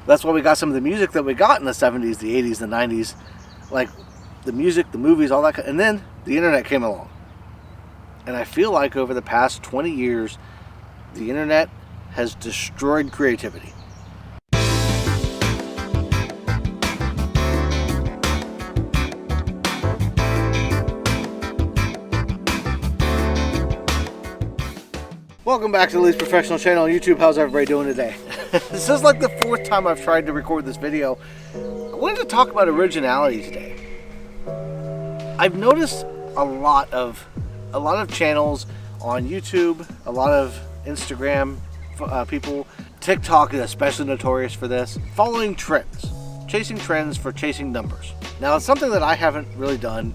That's why we got some of the music that we got in the 70s, the 80s, the 90s, like the music, the movies, all that. And then the internet came along. And I feel like over the past 20 years, the internet has destroyed creativity. Welcome back to the Least Professional channel on YouTube. How's everybody doing today? This is like the fourth time I've tried to record this video. I wanted to talk about originality today. I've noticed a lot of channels on YouTube, a lot of Instagram people, TikTok is especially notorious for this, following trends, chasing trends for chasing numbers. Now it's something that I haven't really done.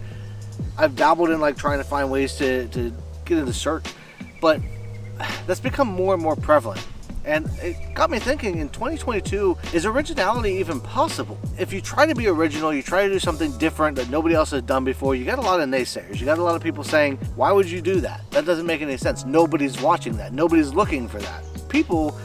I've dabbled in like trying to find ways to get into search, but that's become more and more prevalent. And it got me thinking, in 2022, is originality even possible? If you try to be original, you try to do something different that nobody else has done before, you got a lot of naysayers. You got a lot of people saying, why would you do that? That doesn't make any sense. Nobody's watching that. Nobody's looking for that. People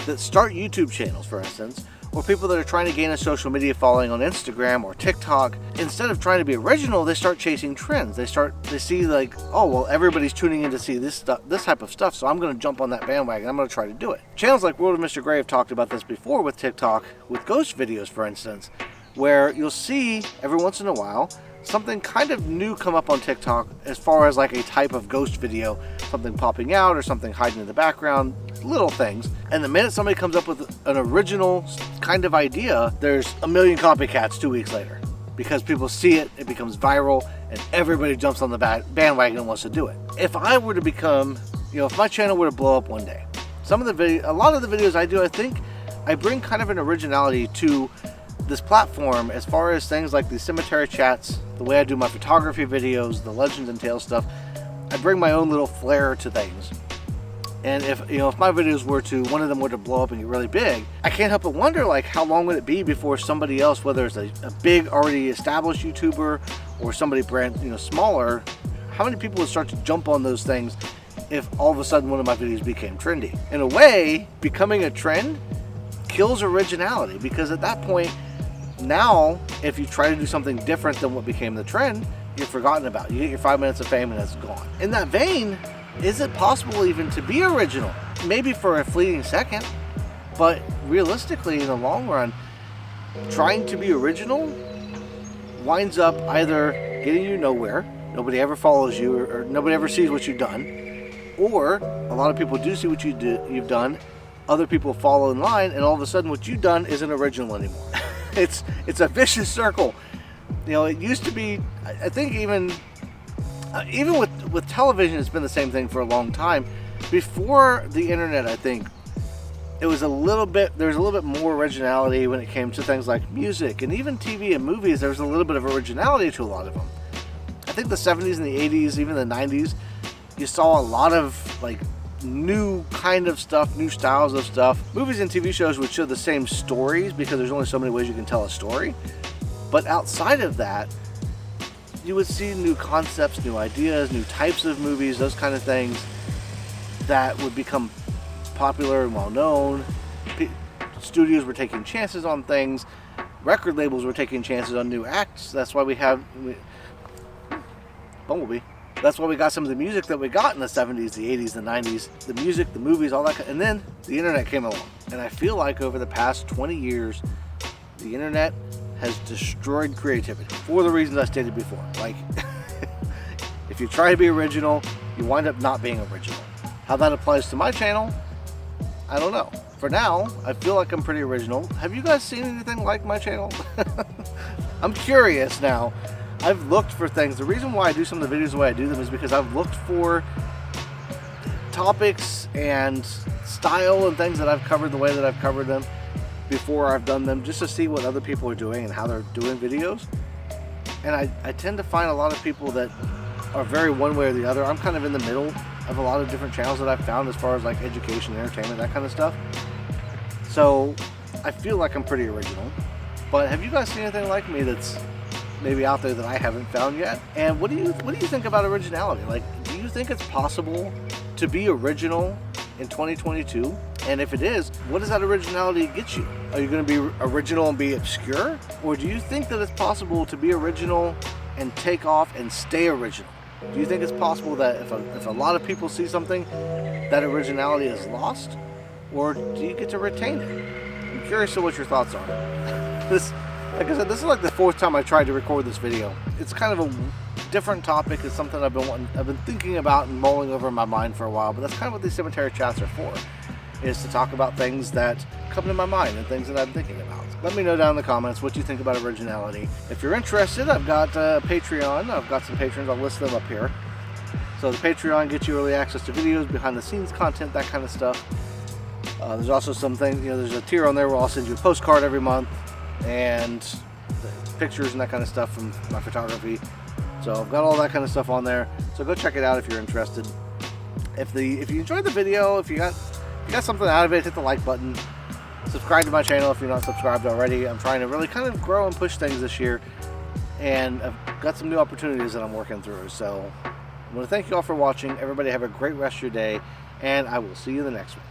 that start YouTube channels, for instance, or people that are trying to gain a social media following on Instagram or TikTok, instead of trying to be original, they start chasing trends. They see like, oh, well, everybody's tuning in to see this type of stuff, so I'm going to jump on that bandwagon. I'm going to try to do it. Channels like World of Mr. Gray have talked about this before with TikTok, with ghost videos, for instance, where you'll see every once in a while something kind of new come up on TikTok as far as like a type of ghost video, something popping out or something hiding in the background, little things. And the minute somebody comes up with an original kind of idea, there's a million copycats 2 weeks later because people see it, it becomes viral, and everybody jumps on the bandwagon and wants to do it. If I were to become, if my channel were to blow up one day, a lot of the videos I do, I think I bring kind of an originality to this platform as far as things like the cemetery chats, the way I do my photography videos, the legends and tales stuff. I bring my own little flair to things. And if my videos one of them were to blow up and get really big, I can't help but wonder, like, how long would it be before somebody else, whether it's a big already established YouTuber or somebody brand smaller, how many people would start to jump on those things if all of a sudden one of my videos became trendy? In a way, becoming a trend kills originality, because at that point, now if you try to do something different than what became the trend, you're forgotten about. You get your 5 minutes of fame and it's gone. In that vein, is it possible even to be original? Maybe for a fleeting second, but realistically in the long run, trying to be original winds up either getting you nowhere, nobody ever follows you, or nobody ever sees what you've done, or a lot of people do see what you've done, other people follow in line, and all of a sudden what you've done isn't original anymore. It's a vicious circle. It used to be, I think even with television, it's been the same thing for a long time. Before the internet, I think there was a little bit more originality when it came to things like music, and even TV and movies. There was a little bit of originality to a lot of them. I think the 70s and the 80s, even the 90s, you saw a lot of like new kind of stuff, new styles of stuff. Movies and TV shows would show the same stories because there's only so many ways you can tell a story. But outside of that, you would see new concepts, new ideas, new types of movies, those kind of things that would become popular and well known. Studios were taking chances on things. Record labels were taking chances on new acts. That's why we have Bumblebee. That's why we got some of the music that we got in the 70s, the 80s, the 90s, the music, the movies, all that. And then the internet came along. And I feel like over the past 20 years, the internet has destroyed creativity for the reasons I stated before. Like, if you try to be original, you wind up not being original. How that applies to my channel, I don't know. For now, I feel like I'm pretty original. Have you guys seen anything like my channel? I'm curious now. I've looked for things. The reason why I do some of the videos the way I do them is because I've looked for topics and style and things that I've covered the way that I've covered them before I've done them, just to see what other people are doing and how they're doing videos. And I tend to find a lot of people that are very one way or the other. I'm kind of in the middle of a lot of different channels that I've found as far as like education, entertainment, that kind of stuff. So I feel like I'm pretty original. But have you guys seen anything like me that's maybe out there that I haven't found yet? And what do you think about originality? Like, do you think it's possible to be original in 2022? And if it is, what does that originality get you? Are you going to be original and be obscure? Or do you think that it's possible to be original and take off and stay original? Do you think it's possible that if a lot of people see something, that originality is lost? Or do you get to retain it? I'm curious to what your thoughts are. Like I said, this is like the 4th time I tried to record this video. It's kind of a different topic. It's something I've been thinking about and mulling over in my mind for a while, but that's kind of what these cemetery chats are for, is to talk about things that come to my mind and things that I'm thinking about. Let me know down in the comments what you think about originality. If you're interested, I've got Patreon. I've got some patrons. I'll list them up here. So the Patreon gets you early access to videos, behind the scenes content, that kind of stuff. There's also some things, there's a tier on there where I'll send you a postcard every month and pictures and that kind of stuff from my photography. So I've got all that kind of stuff on there. So go check it out if you're interested. If you enjoyed the video, if you got something out of it, hit the like button. Subscribe to my channel if you're not subscribed already. I'm trying to really kind of grow and push things this year, and I've got some new opportunities that I'm working through. So I want to thank you all for watching. Everybody have a great rest of your day, and I will see you in the next one.